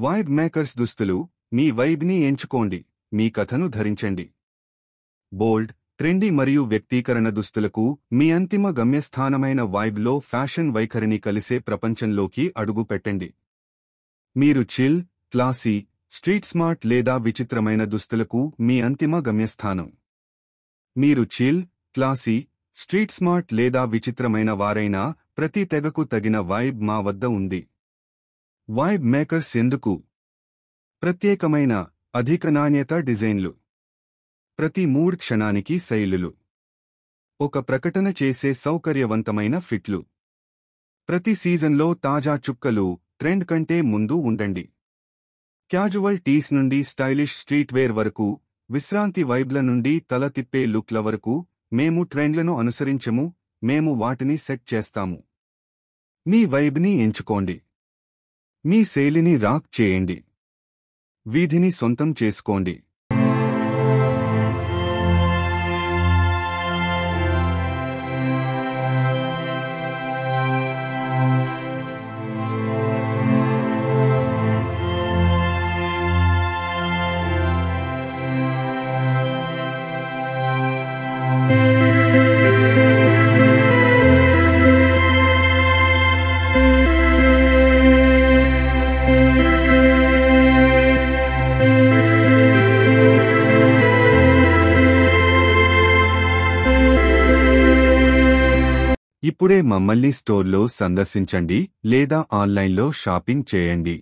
Vibe makers దుస్తులు మీ వైబ్ని ఎంచుకోండి, మీ కథను ధరించండి. బోల్డ్, ట్రెండీ మరియు వ్యక్తీకరణ దుస్తులకు మీ అంతిమ గమ్యస్థానమైన వైబ్లో ఫ్యాషన్ వైఖరిని కలిసే ప్రపంచంలోకి అడుగు పెట్టండి. మీరు చిల్, క్లాసీ, స్ట్రీట్ స్మార్ట్ లేదా విచిత్రమైన దుస్తులకు మీ అంతిమ గమ్యస్థానం. మీరు చిల్, క్లాసీ, స్ట్రీట్ స్మార్ట్ లేదా విచిత్రమైన వారైనా ప్రతి తెగకు తగిన వైబ్ మా వద్ద ఉంది. వైబ్ మేకర్స్ ఎందుకు? ప్రత్యేకమైన, అధిక నాణ్యత డిజైన్లు, ప్రతి మూడ్ క్షణానికి శైలులు, ఒక ప్రకటన చేసే సౌకర్యవంతమైన ఫిట్లు, ప్రతి సీజన్లో తాజా చుక్కలు, ట్రెండ్ కంటే ముందు ఉండండి. క్యాజువల్ టీస్ నుండి స్టైలిష్ స్ట్రీట్ వేర్ వరకు, విశ్రాంతి వైబ్ల నుండి తల తిప్పే లుక్ల వరకు, మేము ట్రెండ్లను అనుసరించము, మేము వాటిని సెట్ చేస్తాము. మీ వైబ్ని ఎంచుకోండి. మీ శైలిని రాక్ చేయండి. వీధిని సొంతం చేసుకోండి. ఇప్పుడే మమ్మల్ని స్టోర్లో సందర్శించండి లేదా ఆన్లైన్లో షాపింగ్ చేయండి.